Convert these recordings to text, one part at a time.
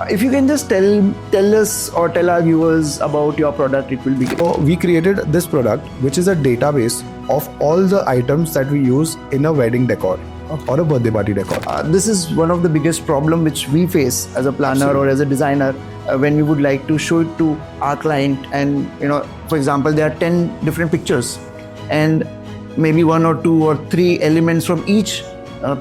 If you can just tell us or tell our viewers about your product, it will be great. So we created this product, which is a database of all the items that we use in a wedding decor or a birthday party decor. This is one of the biggest problem which we face as a planner or as a designer when we would like to show it to our client, and for example, there are 10 different pictures and maybe 1 or 2 or 3 elements from each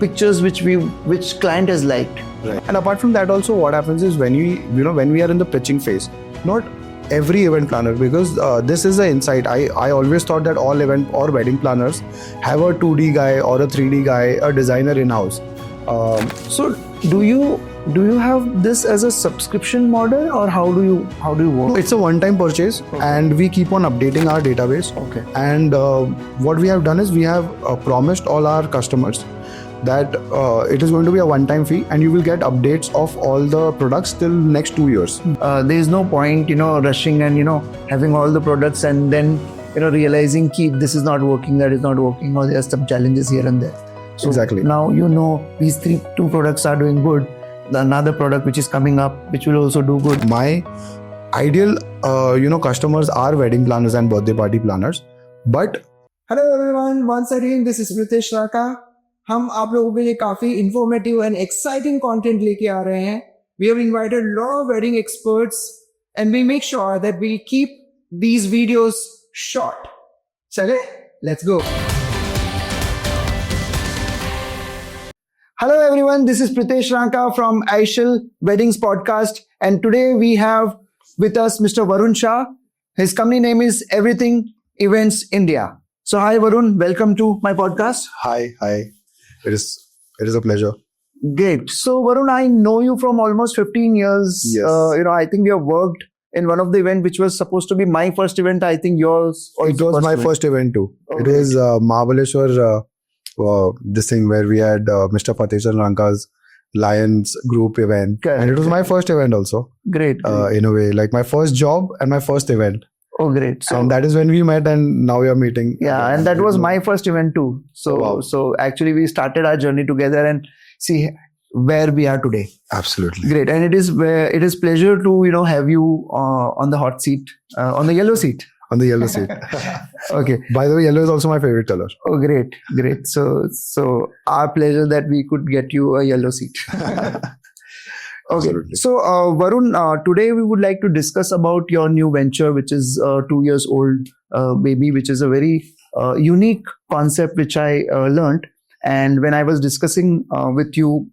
pictures which client has liked. Right. And apart from that, also what happens is when we are in the pitching phase, not every event planner, because this is the insight. I always thought that all event or wedding planners have a 2D guy or a 3D guy, a designer in-house. So do you have this as a subscription model, or how do you work? It's a one-time purchase, and we keep on updating our database. Okay. And what we have done is we have promised all our customers that it is going to be a one-time fee, and you will get updates of all the products till next 2 years. There is no point rushing and having all the products and then realizing this is not working, that is not working, or there are some challenges here and there. So exactly. Now these two products are doing good. Another product which is coming up, which will also do good. My ideal customers are wedding planners and birthday party planners. But hello everyone, once again this is Pritesh Raka. हम आप लोगों के लिए काफी informative and exciting content लेके आ रहे हैं. We have invited a lot of wedding experts and we make sure that we keep these videos short. चले, let's go. Hello everyone, this is Pritesh Ranka from Aishal Weddings podcast, and today we have with us Mr. Varun Shah. His company name is Everything Events India. So hi Varun, welcome to my podcast. Hi. It is a pleasure. Great. So Varun, I know you from almost 15 years. Yes. I think we have worked in one of the events which was supposed to be my first event. I think yours also. It was my first event too. Oh, it is Mahabaleshwar, this thing where we had Mr. Fateh Ranka's Lions group event. Correct. And it was my first event also. Great. In a way, like my first job and my first event. Oh, great. So, and that is when we met, and now we are meeting. Yeah, and that was my first event too. So, wow. So actually we started our journey together and see where we are today. Absolutely. Great. And it is pleasure to have you on the hot seat, on the yellow seat. On the yellow seat. Okay. By the way, yellow is also my favorite color. Oh, great. So our pleasure that we could get you a yellow seat. Okay. Absolutely. So Varun, today we would like to discuss about your new venture, which is 2 years old baby, which is a very unique concept which I learned. And when I was discussing with you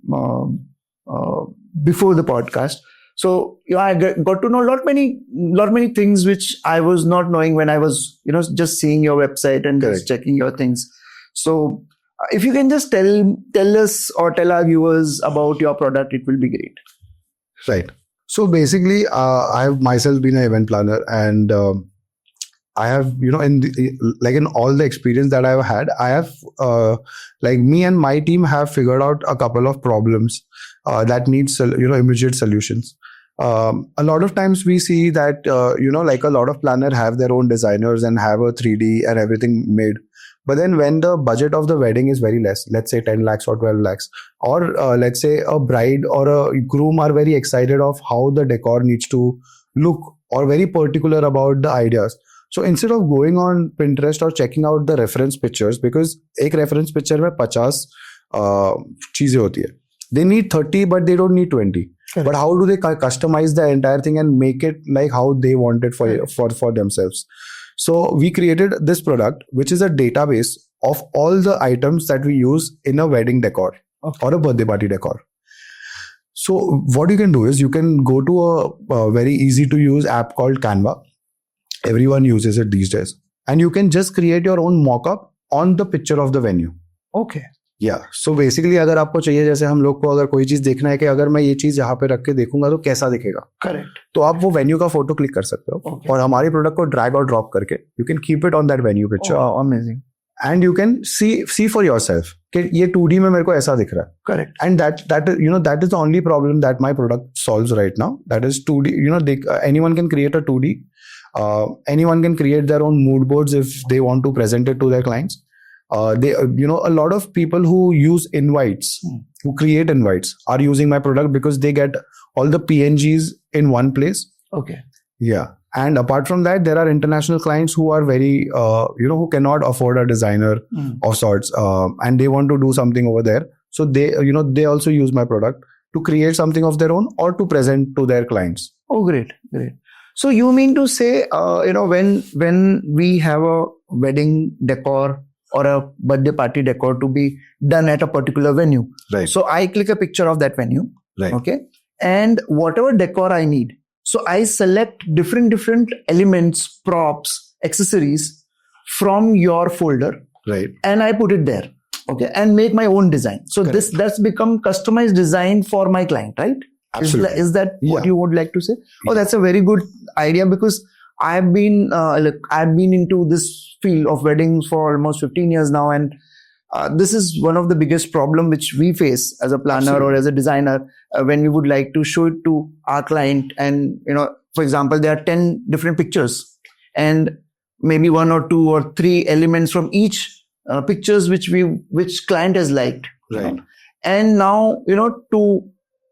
before the podcast, so I got to know lot many things which I was not knowing when I was just seeing your website and Correct. just checking your things. So if you can just tell us or tell our viewers about your product, it will be great. Right. So basically, I have myself been an event planner, and I have, in all the experience that I've had, I have, me and my team have figured out a couple of problems that need, immediate solutions. A lot of times we see that, a lot of planners have their own designers and have a 3D and everything made. But then when the budget of the wedding is very less, let's say 10 lakhs or 12 lakhs, or let's say a bride or a groom are very excited of how the decor needs to look or very particular about the ideas. So instead of going on Pinterest or checking out the reference pictures, because एक reference picture में 50 चीजें होती है. They need 30, but they don't need 20. Correct. But how do they customize the entire thing and make it like how they want it for themselves? So we created this product, which is a database of all the items that we use in a wedding decor or a birthday party decor. So what you can do is you can go to a very easy to use app called Canva. Everyone uses it these days. And you can just create your own mockup on the picture of the venue. Okay. Yeah. So basically अगर आपको चाहिए, जैसे हम लोग को अगर कोई चीज देखना है कि अगर मैं ये चीज यहाँ पे रख के देखूंगा तो कैसा दिखेगा, करेक्ट, तो आप वो वेन्यू का फोटो क्लिक कर सकते हो और हमारे प्रोडक्ट को ड्रैग और ड्रॉप करके you can keep it on that venue picture. Amazing. And you can see for yourself कि ये 2D में मेरे को ऐसा दिख रहा है. Correct. And that is the only problem that my product solves right now. That is 2D. Anyone can create a 2D. Anyone can create their own mood boards if they want to present it to their clients. They a lot of people who use invites, who create invites, are using my product because they get all the PNGs in one place. Okay. Yeah. And apart from that, there are international clients who are very, who cannot afford a designer of sorts, and they want to do something over there. So they also use my product to create something of their own or to present to their clients. Oh, great, great. So you mean to say, when we have a wedding decor or a birthday party decor to be done at a particular venue, Right. so I click a picture of that venue, Right. okay, and whatever decor I need, so I select different elements, props, accessories from your folder, Right. and I put it there, okay, and make my own design. So Correct. that's become customized design for my client, right? Absolutely. Is that what Yeah. you would like to say? Oh, Yeah. that's a very good idea, because I've been into this field of weddings for almost 15 years now, and this is one of the biggest problem which we face as a planner Absolutely. or as a designer when we would like to show it to our client. And for example, there are 10 different pictures, and maybe one or two or three elements from each pictures which client has liked. Right. And now to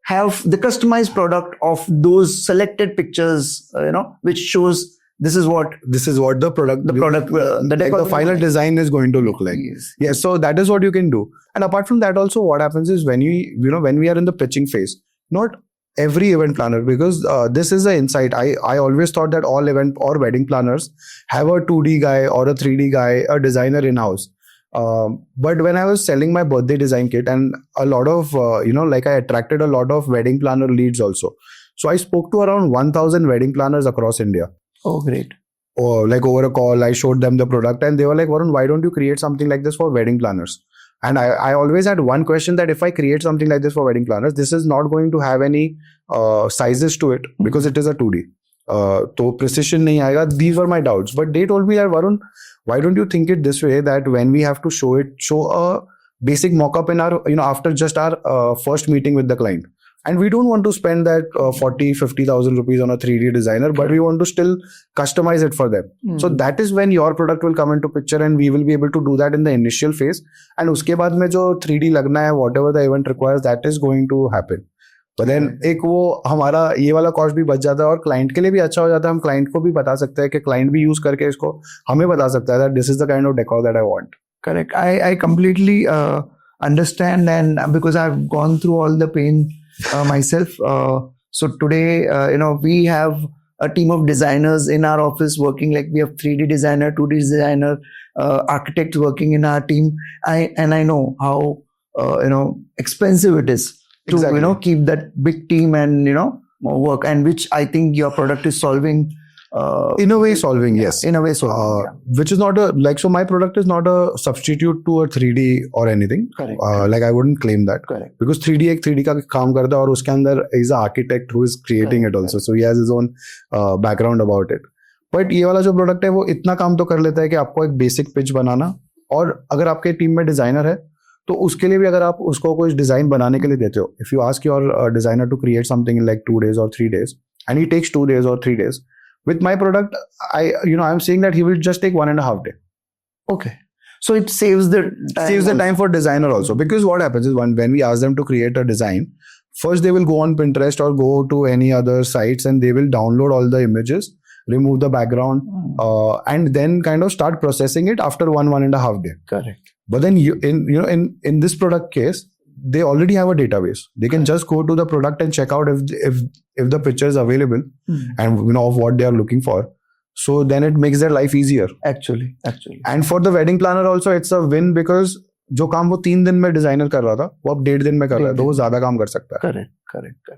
have the customized product of those selected pictures, which shows this is what the product, the the final design is going to look like. Yes. Yes, so that is what you can do. And apart from that, also what happens is when we are in the pitching phase, not every event planner, because this is an insight. I always thought that all event or wedding planners have a 2D guy or a 3D guy, a designer in-house. But when I was selling my birthday design kit, and a lot of, I attracted a lot of wedding planner leads also. So I spoke to around 1,000 wedding planners across India. Oh, great. Or like over a call, I showed them the product and they were like, Varun, why don't you create something like this for wedding planners? And I always had one question, that if I create something like this for wedding planners, this is not going to have any sizes to it because it is a 2D. So precision nahi aayega. These were my doubts. But they told me that, Varun, why don't you think it this way, that when we have to show a basic mock-up in our, after just our first meeting with the client. And we don't want to spend that 40,000-50,000 rupees on a 3D designer, but we want to still customize it for them. So that is when your product will come into picture, and we will be able to do that in the initial phase. And uske baad mein jo 3D lagna hai, whatever the event requires, that is going to happen. But then एक वो हमारा ये वाला cost भी बच जाता है और क्लाइंट के लिए भी अच्छा हो जाता है. हम क्लाइंट को भी बता सकते हैं कि क्लाइंट भी यूज करके इसको हमें बता सकता है that this is the kind of decor that I want. Correct. I completely understand, and because I've gone through all the pain myself. So today, we have a team of designers in our office working. Like we have 3D designer, 2D designer, architects working in our team. I know how expensive it is to Exactly. keep that big team and work, and which I think your product is solving. In a way solving, yes. In a way solving. Yeah. Which is not so my product is not a substitute to a 3D or anything. Correct. I wouldn't claim that. Correct. Because 3D एक 3D का काम करता है और उसके अंदर is an architect who is creating Correct. it also. So he has his own background about it. But ये वाला जो product है वो इतना काम तो कर लेता है कि आपको एक basic pitch बनाना, और अगर आपके टीम में डिजाइनर है तो उसके लिए भी अगर आप उसको कोई डिजाइन बनाने के लिए देते हो, if you ask your designer to create something in like 2 days or 3 days, and he takes 2 days or 3 days, with my product, I'm saying that he will just take 1.5 days. Okay. So it saves the time. For designer also, because what happens is when we ask them to create a design, first they will go on Pinterest or go to any other sites and they will download all the images, remove the background, and then kind of start processing it after 1.5 days. Correct. But then in this product case, they already have a database. They can just go to the product and check out if the picture is available and of what they are looking for. So then it makes their life easier. Actually. And for the wedding planner also, it's a win, because जो काम वो 3 दिन में designer कर रहा था वो अब 1.5 दिन में कर रहा है, तो वो ज्यादा काम कर सकता है. Correct.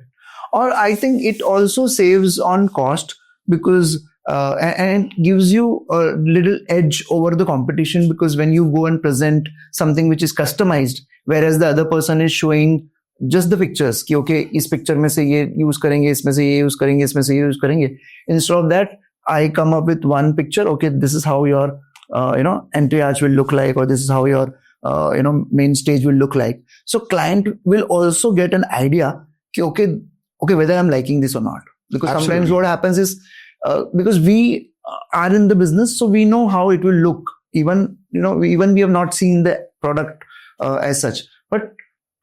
Or I think it also saves on cost, because and it gives you a little edge over the competition, because when you go and present something which is customized, whereas the other person is showing just the pictures कि okay इस picture में से ये use करेंगे, इसमें से ये use करेंगे, इसमें से ये use करेंगे, instead of that I come up with one picture. Okay, this is how your entry arch will look like, or this is how your main stage will look like. So client will also get an idea कि okay whether I'm liking this or not, because Absolutely. sometimes what happens is because we are in the business, so we know how it will look even we have not seen the product as such, but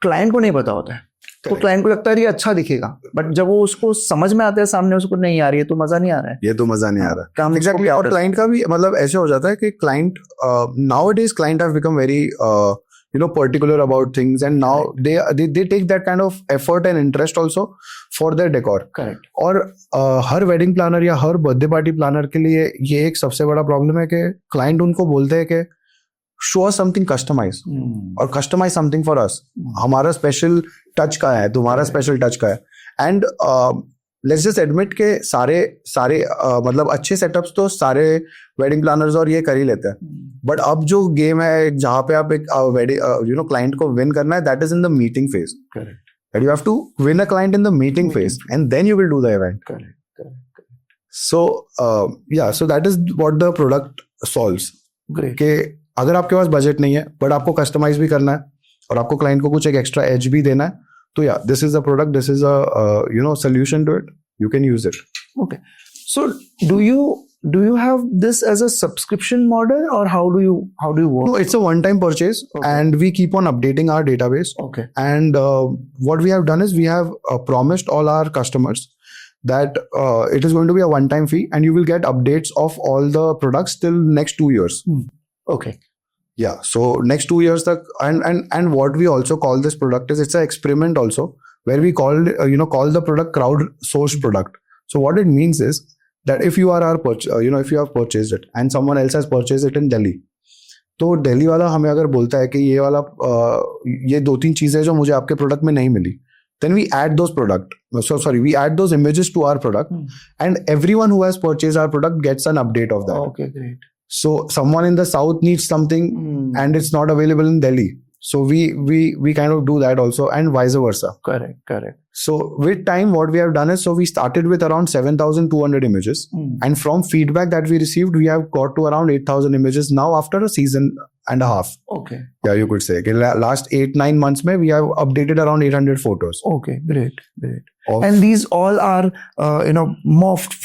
client को नहीं पता होता है, तो client को लगता है ये अच्छा दिखेगा, बट जब वो उसको समझ में आता है सामने, उसको नहीं आ रही है तो मजा नहीं आ रहा है, ये तो मजा नहीं आ रहा काम एग्जैक्टली। और क्लाइंट का भी मतलब ऐसे हो जाता है कि client nowadays client have become very particular about things, and now they take that kind of effort and interest also for their decor. Correct. और हर वेडिंग प्लानर या हर बर्थडे पार्टी प्लानर के लिए ये एक सबसे बड़ा प्रॉब्लम है कि क्लाइंट उनको बोलते हैं कि शो अस समथिंग कस्टमाइज, और कस्टमाइज समथिंग फॉर अस, हमारा स्पेशल टच का है, तुम्हारा स्पेशल टच का है। एंड लेट्स जस्ट एडमिट के सारे मतलब अच्छे सेटअप्स तो सारे वेडिंग प्लानर्स और ये कर ही लेते हैं, बट अब जो गेम है जहाँ पे आप एक क्लाइंट को विन करना है, that is in the meeting phase. Correct. That you have to win a client in the meeting phase, and then you will do the event. Correct. So so that is what the product solves. Great. कि अगर आपके पास budget नहीं है but आपको customise भी करना है और आपको क्लाइंट को कुछ एक एक्स्ट्रा एज भी देना है, तो this is a product, this is a solution to it. You can use it. Okay. So do you have this as a subscription model, or how do you work? No, it's a one-time purchase. Okay. And we keep on updating our database. Okay. And what we have done is we have promised all our customers that it is going to be a one-time fee, and you will get updates of all the products till next 2 years. Okay. Yeah, so next 2 years tak, and what we also call this product is, it's an experiment also, where we call the product crowd-sourced product. So what it means is that if you are if you have purchased it and someone else has purchased it in Delhi, तो दिल्ली वाला हमें अगर बोलता है कि ये वाला ये 2-3 चीजें जो मुझे आपके प्रोडक्ट में नहीं मिली, then we add those images to our product, and everyone who has purchased our product gets an update of that. Okay, great. So someone in the south needs something and it's not available in Delhi, so we kind of do that also, and vice versa. Correct. So with time, what we have done is, so we started with around 7,200 images, and from feedback that we received, we have got to around 8,000 images now after a season and a half. Okay. Yeah, you could say. Okay, last 8-9 months mein, we have updated around 800 photos. Okay, great. And these all are morphed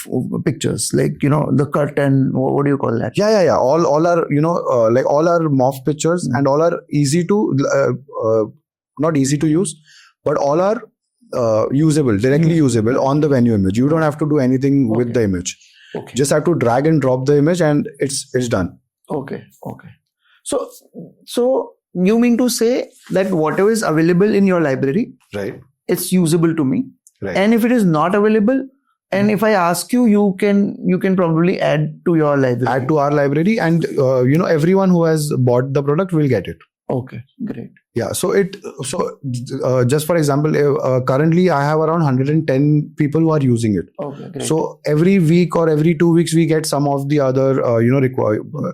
pictures, like the cut and what do you call that? Yeah. All are like all are morph pictures, and all are easy to not easy to use, but all are usable, directly usable on the venue image. You don't have to do anything with the image. Okay. Just have to drag and drop the image, and it's done. Okay. So you mean to say that whatever is available in your library, Right. it's usable to me. Right. And if it is not available, and if I ask you, you can probably add to your library. Add to our library, and everyone who has bought the product will get it. Okay, great. Yeah. So just for example, currently I have around 110 people who are using it. Okay, great. So every week or every 2 weeks we get some of the other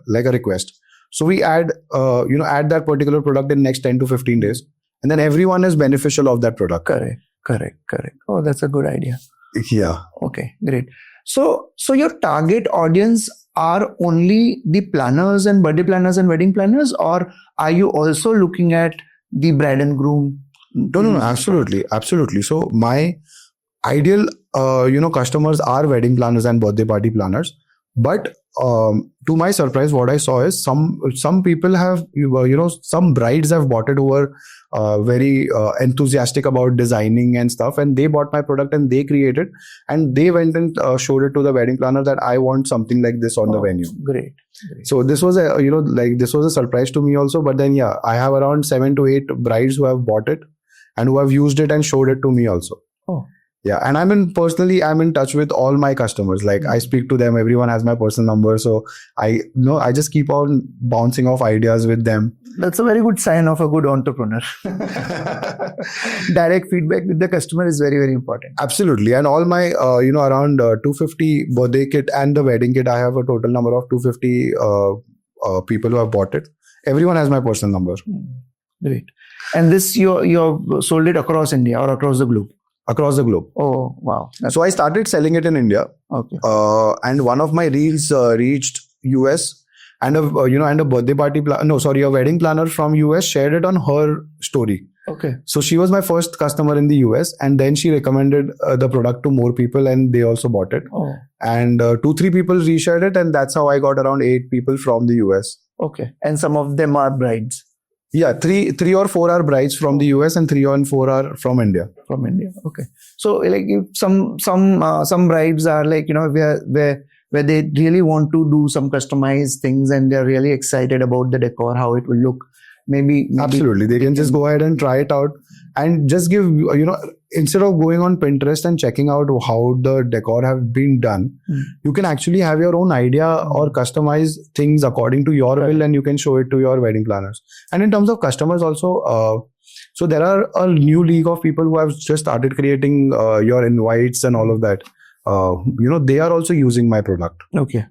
like a request. So we add that particular product in next 10 to 15 days, and then everyone is beneficial of that product. Correct. Oh, that's a good idea. Yeah. Okay, great. So your target audience are only the planners and birthday planners and wedding planners, or are you also looking at the bride and groom? No, absolutely. So my ideal customers are wedding planners and birthday party planners, but to my surprise, what I saw is some people have some brides have bought it, who were very enthusiastic about designing and stuff, and they bought my product and they created, and they went and showed it to the wedding planner that I want something like this on the venue. Great. So this was this was a surprise to me also. But then I have around 7 to 8 brides who have bought it and who have used it and showed it to me also. Oh. Yeah, and I'm in touch with all my customers. Like I speak to them. Everyone has my personal number, so I just keep on bouncing off ideas with them. That's a very good sign of a good entrepreneur. Direct feedback with the customer is very, very important. Absolutely, and all my around 250 birthday kit and the wedding kit, I have a total number of 250 people who have bought it. Everyone has my personal number. Great. And this you sold it across India or across the globe? Across the globe. Oh, wow. So I started selling it in India. Okay. And one of my reels reached US, and a birthday party a wedding planner from US shared it on her story. Okay. So she was my first customer in the US, and then she recommended the product to more people, and they also bought it. Oh. And 2-3 people reshared it, and that's how I got around 8 people from the US. Okay. And some of them are brides Yeah, three or four are brides from the US and 3 or 4 are from India. from India. Okay. So like if some brides are like, where they really want to do some customized things and they're really excited about the decor, how it will look. Maybe Absolutely. They can just go ahead and try it out and just give, instead of going on Pinterest and checking out how the decor have been done, you can actually have your own idea or customize things according to your will, and you can show it to your wedding planners. And in terms of customers also, so there are a new league of people who have just started creating your invites and all of that. They are also using my product. Okay.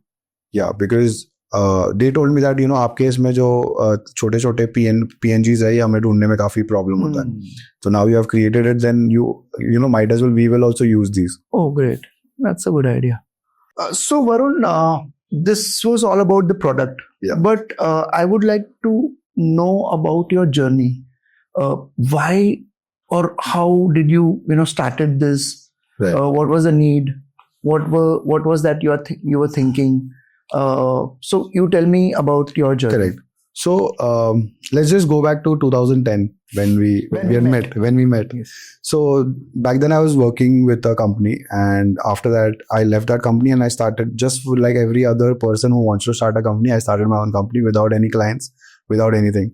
Yeah, because they told me that आपके इसमें जो छोटे छोटे PNGs है ये हमें ढूंढने में काफी प्रॉब्लम होता है. So now you have created it, then might as well we will also use these. Oh, great. That's a good idea. So Varun, this was all about the product. Yeah. But I would like to know about your journey. Why or how did you started this? Right. What was the need? What was that you were thinking? So you tell me about your journey. Correct. So let's just go back to 2010 when we met. Yes. So back then I was working with a company, and after that I left that company and I started, just like every other person who wants to start a company, I started my own company without any clients, without anything.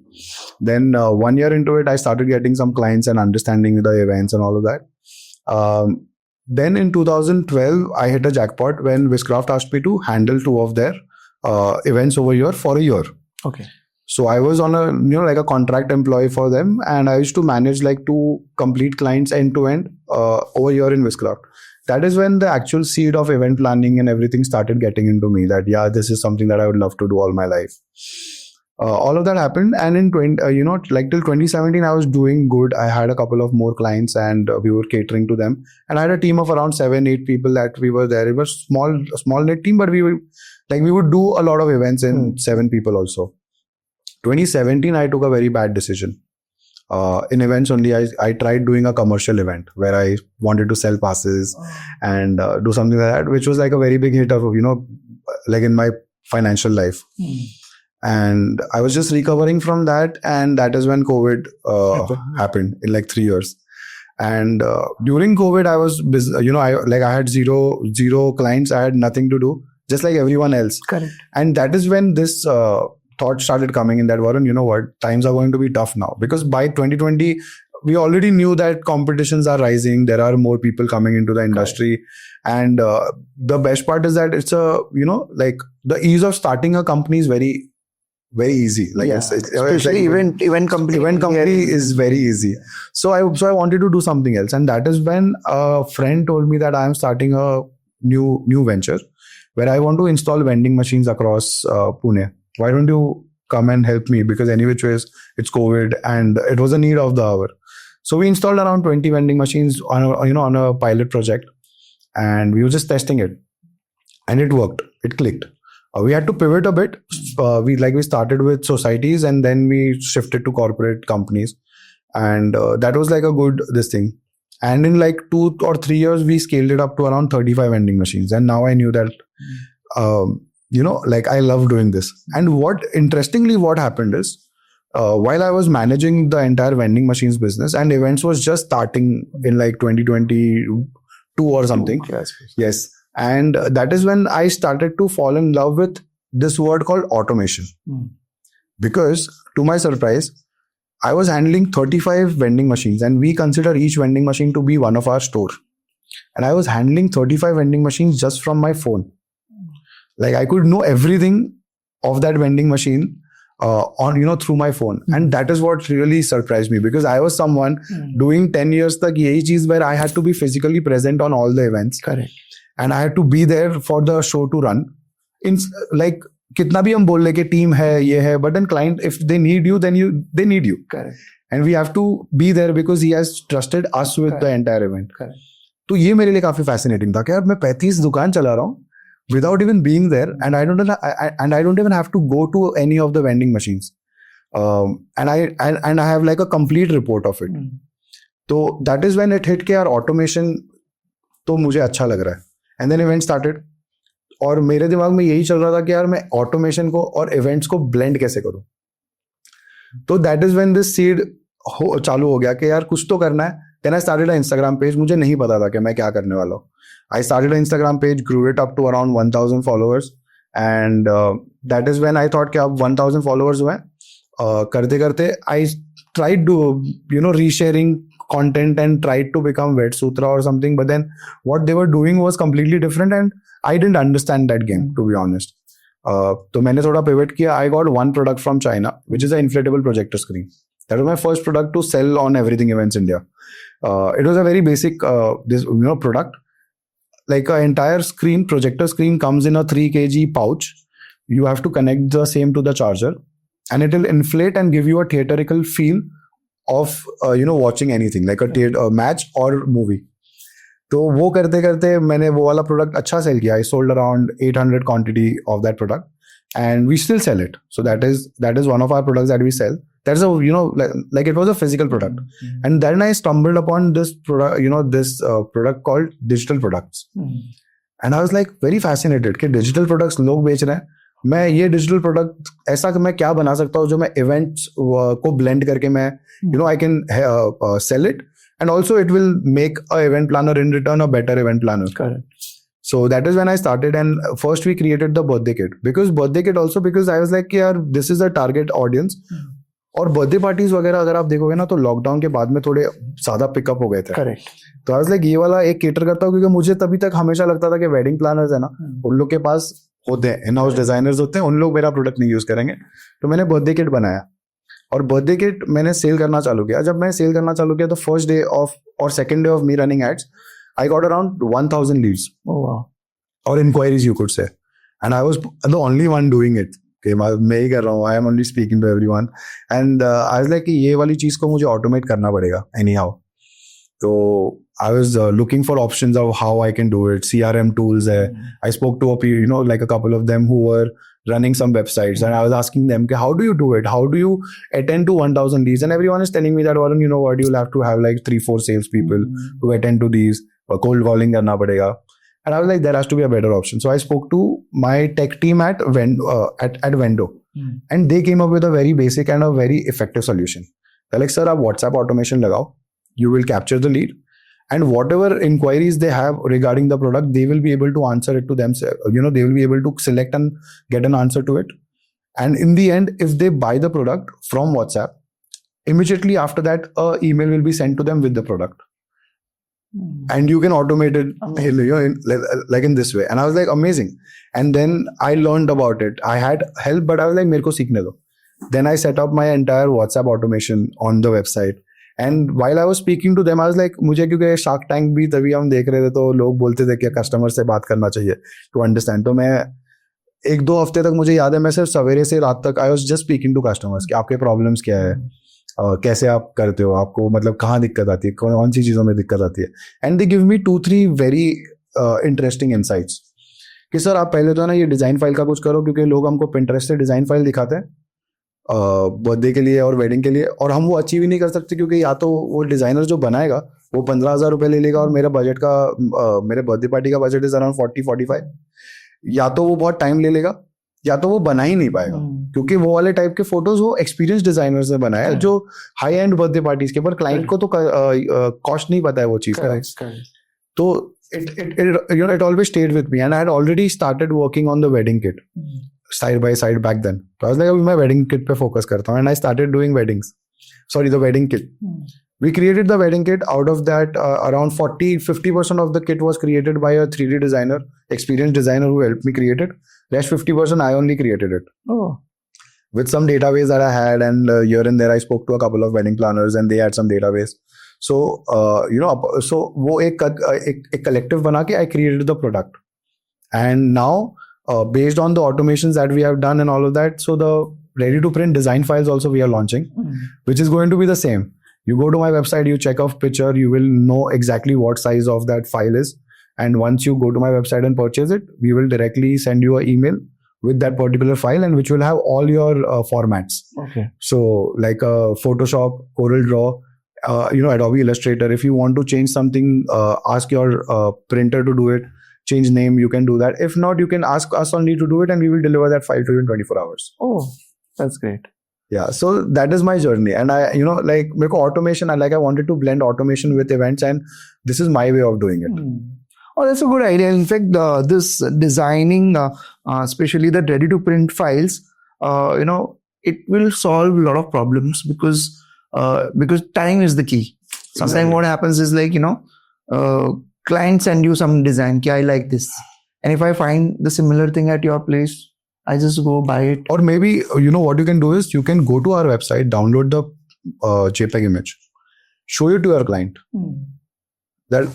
Then 1 year into it, I started getting some clients and understanding the events and all of that. Then in 2012, I hit a jackpot when Wishcraft asked me to handle 2 of their events over here for a year. Okay. So I was on a like a contract employee for them, and I used to manage like 2 complete clients end to end over here in Wishcraft. That is when the actual seed of event planning and everything started getting into me. That this is something that I would love to do all my life. All of that happened, and in till 2017 I was doing good. I had a couple of more clients and we were catering to them, and I had a team of around 7-8 people that we were there. It was a small knit team, but we would do a lot of events in 7 people also. 2017 I took a very bad decision. In events only, I tried doing a commercial event where I wanted to sell passes and do something like that, which was like a very big hit of like in my financial life. And I was just recovering from that, and that is when COVID happened in like 3 years. And during COVID, I was busy. I had zero clients. I had nothing to do, just like everyone else. Correct. And that is when this thought started coming in that, Varun, times are going to be tough now, because by 2020 we already knew that competitions are rising. There are more people coming into the industry. Correct. And the best part is that it's like the ease of starting a company is very, very easy. Like especially like event company is very easy. So I wanted to do something else, and that is when a friend told me that I am starting a new venture where I want to install vending machines across Pune. Why don't you come and help me? Because any which ways it's COVID and it was a need of the hour. So we installed around 20 vending machines on a pilot project, and we were just testing it, and it worked. It clicked. We had to pivot a bit. We started with societies, and then we shifted to corporate companies, and that was like a good this thing. And in like 2 or 3 years, we scaled it up to around 35 vending machines. And now I knew that, I love doing this. And what happened is, while I was managing the entire vending machines business, and events was just starting in like 2022 or something. Yes. And that is when I started to fall in love with this word called automation. Because to my surprise, I was handling 35 vending machines, and we consider each vending machine to be one of our store. And I was handling 35 vending machines just from my phone. Like I could know everything of that vending machine through my phone. And that is what really surprised me, because I was someone doing 10 years tak yahi cheez where I had to be physically present on all the events. Correct. And I had to be there for the show to run. Like kitna bhi hum bol le ke team hai, ye hai, but then client, if they need you, then they need you. Correct. And we have to be there because he has trusted us with the entire event. Correct. तो ये मेरे लिए काफी fascinating था कि यार मैं 35 दुकान चला रहा हूँ without even being there, and I don't even have to go to any of the vending machines, and I have like a complete report of it. So that is when it hit कि यार automation तो मुझे अच्छा लग रहा है. And then event started. और मेरे दिमाग में यही चल रहा था कि यार मैं ऑटोमेशन को और इवेंट्स को ब्लेंड कैसे करूं. तो that is when this seed चालू हो गया कि यार कुछ तो करना है. Then I started a Instagram page. मुझे नहीं पता था कि मैं क्या करने वाला हूँ. आई started a Instagram page, grew it up to around 1000 followers, and that is when I thought कि अब 1000 followers हुए. करते करते I tried to resharing content and tried to become Vet Sutra or something, but then what they were doing was completely different and I didn't understand that game, to be honest. तो मैंने थोड़ा pivot किया. I got one product from China, which is an inflatable projector screen. That was my first product to sell on Everything Events India. It was a very basic product. Like an entire screen, projector screen comes in a 3 kg pouch. You have to connect the same to the charger, and it will inflate and give you a theatrical feel of watching anything like a match or movie. तो वो करते करते मैंने वो वाला product अच्छा cell किया. I sold around 800 quantity of that product, and we still sell it. So that is one of our products that we sell. That's a like it was a physical product. And then I stumbled upon this product, this product called digital products. And I was like very fascinated कि digital products लोग बेच रहे हैं. मैं ये digital product ऐसा कि मैं क्या बना सकता हूँ जो मैं events को blend करके मैं I can sell it, and also it will make a event planner in return a better event planner. Correct. So that is when I started, and first we created the birthday kit because I was like यार this is the target audience. और birthday parties वगैरह अगर आप देखोगे ना तो lockdown के बाद में थोड़े ज्यादा पिकअप हो गए थे. करेक्ट. तो आई वाज लाइक ये वाला एक केटर करता हूँ क्योंकि मुझे तभी तक हमेशा लगता था कि वेडिंग प्लानर्स है ना, उन लोग के पास होते हैं इन हाउस डिजाइनर्स होते हैं, उन लोग मेरा प्रोडक्ट नहीं यूज करेंगे. तो मैंने बर्थडे किट बनाया और बर्थडे किट मैंने सेल करना चालू किया. जब मैं सेल करना चालू किया तो फर्स्ट डे ऑफ और second day of me running ads I got around 1000 leads और inquiries you could say, and I was the only one doing it. मैं ही कर रहा हूँ. I am only speaking to everyone, and I was like कि ये वाली चीज को मुझे ऑटोमेट करना पड़ेगा एनी हाउ. तो I was looking for options of how I can do it. CRM tools है. I spoke to like a couple of them who were running some websites, and I was asking them how do you do it? How do you attend to 1000 leads? And everyone is telling me that Varun, you know what, you'll have to have like 3-4 sales people to attend to these. Cold calling करना पड़ेगा. And I was like, there has to be a better option. So I spoke to my tech team at Vendo, and they came up with a very basic and a very effective solution. They're like, sir, आप WhatsApp automation लगाओ. You will capture the lead, and whatever inquiries they have regarding the product, they will be able to answer it to themselves. They will be able to select and get an answer to it. And in the end, if they buy the product from WhatsApp, immediately after that, an email will be sent to them with the product. And you can automate it like in this way. And I was like, amazing. And then I learned about it. I had help, but I was like, मेरे को सीखने दो. Then I set up my entire WhatsApp automation on the website. And while I was speaking to them, I was like, मुझे क्योंकि shark tank भी तभी हम देख रहे थे तो लोग बोलते थे कि कस्टमर से बात करना चाहिए to understand. तो मैं 1-2 हफ्ते तक मुझे याद है मैं सिर्फ सवेरे से रात तक I was just speaking to customers कि आपके प्रॉब्लम्स क्या है, कैसे आप करते हो, आपको मतलब कहाँ दिक्कत आती है, कौन सी चीज़ों में दिक्कत आती है. And they give me 2-3 very interesting insights कि सर आप पहले तो ना ये डिज़ाइन फाइल का कुछ करो, क्योंकि लोग हमको पिंटरेस्ट से डिज़ाइन फाइल दिखाते हैं बर्थडे के लिए और वेडिंग के लिए, और हम वो अचीव ही नहीं कर सकते क्योंकि या तो वो डिज़ाइनर जो बनाएगा वो 15,000 रुपये ले लेगा और मेरा बजट का मेरे बर्थडे पार्टी का बजट इज अराउंड 40-45. या तो वो बहुत टाइम ले लेगा या तो वो बना ही नहीं पाएगा, क्योंकि वो वाले टाइप के फोटोज वो एक्सपीरियंस डिजाइनर्स ने बनाया जो हाई एंड बर्थडे पार्टीज के, पर क्लाइंट को तो कॉस्ट नहीं पता है वो चीज का. तो it always stayed with me, and I had already started working on the wedding kit side by side back then. So I was like, अभी मैं wedding kit पे focus करता हूँ, and I started doing weddings. Sorry, the wedding kit. We created the wedding kit. Out of that, around 50% of the kit was created by a 3D designer, experienced designer who helped me create it. Rest 50% I only created it. Oh. With some database that I had, and here and there I spoke to a couple of wedding planners, and they had some database. So so वो एक collective बना के I created the product. And now, based on the automations that we have done and all of that, so the ready to print design files also we are launching, which is going to be the same. You go to my website, you check off picture, you will know exactly what size of that file is. And once you go to my website and purchase it, we will directly send you an email with that particular file, and which will have all your formats. Okay. So like Photoshop, Corel Draw, Adobe Illustrator. If you want to change something, ask your printer to do it. change name, you can do that. If not, you can ask us only to do it and we will deliver that file to you in 24 hours. Oh, that's great. Yeah, so that is my journey. And I, like, make automation, I wanted to blend automation with events, and this is my way of doing it. Oh, that's a good idea. In fact, this designing, especially the ready-to-print files, it will solve a lot of problems because time is the key. Sometimes what happens is like, clients send you some design, I like this. And if I find the similar thing at your place, I just go buy it. Or maybe, what you can do is you can go to our website, download the JPEG image, show it to your client. That,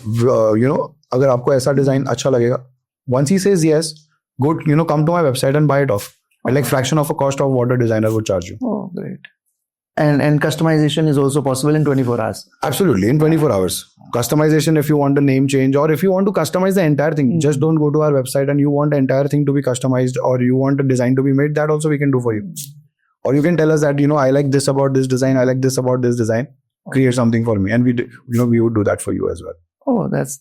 agar aapko aisa design acha lagega, once he says yes, go, come to my website and buy it off. At like fraction of a cost of what a designer would charge you. Oh, great. And customization is also possible in 24 hours. Absolutely, in 24 hours. Customization, if you want a name change or if you want to customize the entire thing, just don't go to our website and you want the entire thing to be customized or you want a design to be made, that also we can do for you. Or you can tell us that, I like this about this design, I like this about this design, create something for me. And we would do that for you as well. Oh, that's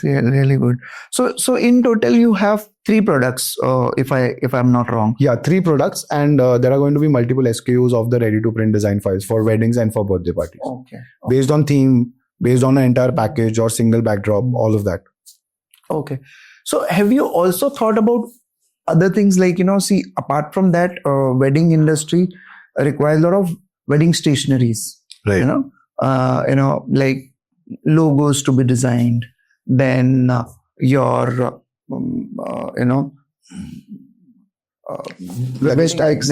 really good. So in total, you have 3 products, if I'm not wrong. Yeah, 3 products, and there are going to be multiple SKUs of the ready-to-print design files for weddings and for birthday parties. Okay. Based on theme, based on an entire package or single backdrop, all of that. Okay. So have you also thought about other things like, apart from that, wedding industry requires a lot of wedding stationeries. Right. Like logos to be designed, then your luggage tags,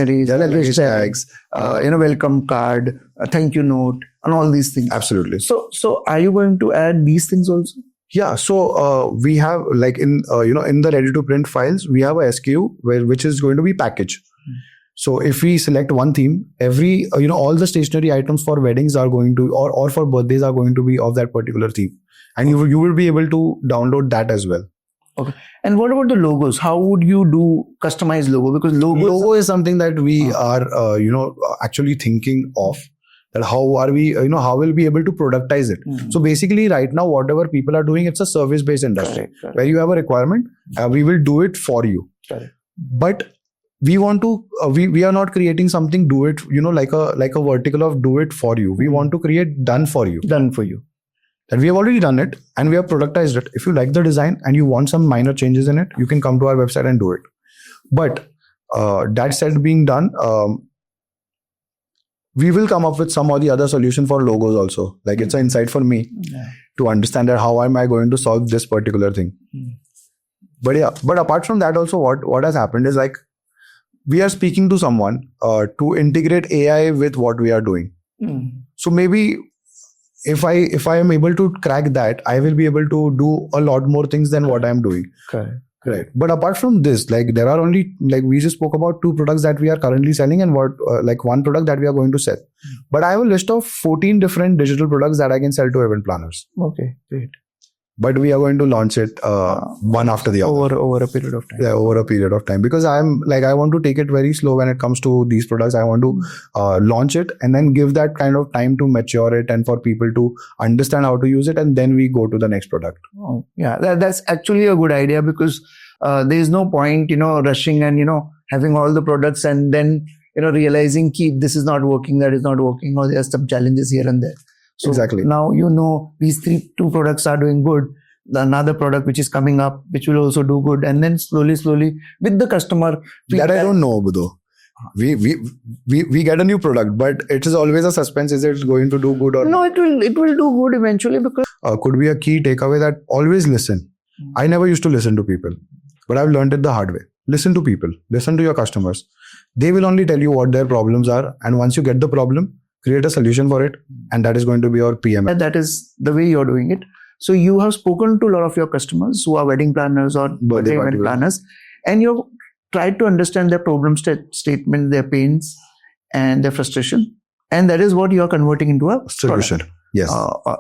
welcome card, a thank you note, and all these things. Absolutely. So are you going to add these things also? Yeah. So we have like in the ready to print files, we have a SKU which is going to be package. So if we select one theme, every all the stationery items for weddings are going to or for birthdays are going to be of that particular theme, and you will be able to download that as well. Okay. And what about the logos? How would you do customized logo? Because logo is something that we are actually thinking of. That how are we how will we be able to productize it? So basically, right now, whatever people are doing, it's a service-based industry. Correct. Where you have a requirement, we will do it for you. Correct. But we want to we are not creating something do it like a vertical of do it for you. We want to create done for you. And we have already done it and we have productized it. If you like the design and you want some minor changes in it, you can come to our website and do it. But that said being done, we will come up with some or the other solution for logos also. Like it's an insight for me to understand that how am I going to solve this particular thing. But apart from that also, what has happened is like we are speaking to someone to integrate AI with what we are doing. So maybe if I am able to crack that, I will be able to do a lot more things than what I am doing. Correct. But apart from this, like there are only, like we just spoke about 2 products that we are currently selling and like 1 product that we are going to sell. But I have a list of 14 different digital products that I can sell to event planners. Okay, great. But we are going to launch it one after the other. Over a period of time. Yeah, over a period of time. Because I want to take it very slow when it comes to these products. I want to launch it and then give that kind of time to mature it and for people to understand how to use it. And then we go to the next product. Oh, yeah, that's actually a good idea because there is no point, rushing and, having all the products and then, realizing this is not working, that is not working, or there are some challenges here and there. So exactly. Now these 2 products are doing good. Another product which is coming up, which will also do good, and then slowly with the customer. That I don't know, Budo. We get a new product, but it is always a suspense. Is it going to do good or no? It will do good eventually because could be a key takeaway that always listen. I never used to listen to people, but I've learned it the hard way. Listen to people. Listen to your customers. They will only tell you what their problems are, and once you get the problem, create a solution for it, and that is going to be your PM. That is the way you're doing it. So you have spoken to a lot of your customers who are wedding planners or birthday event planners, and you've tried to understand their problem statement, their pains, and their frustration, and that is what you are converting into a solution. Product, yes,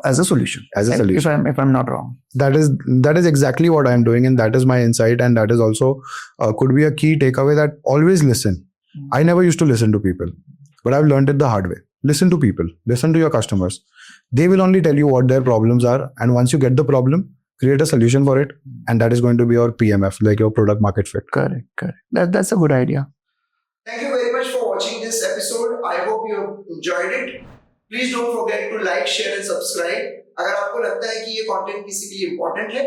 as a solution. If I'm not wrong, that is exactly what I am doing, and that is my insight, and that is also could be a key takeaway that always listen. I never used to listen to people, but I've learned it the hard way. Listen to people. Listen to your customers. They will only tell you what their problems are. And once you get the problem, create a solution for it, and that is going to be your PMF, like your product market fit. Correct. That's a good idea. Thank you very much for watching this episode. I hope you enjoyed it. Please don't forget to like, share and subscribe. अगर आपको लगता है कि ये content किसी के लिए important है,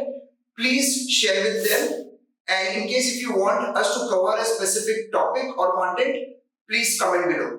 please share with them. And in case if you want us to cover a specific topic or content, please comment below.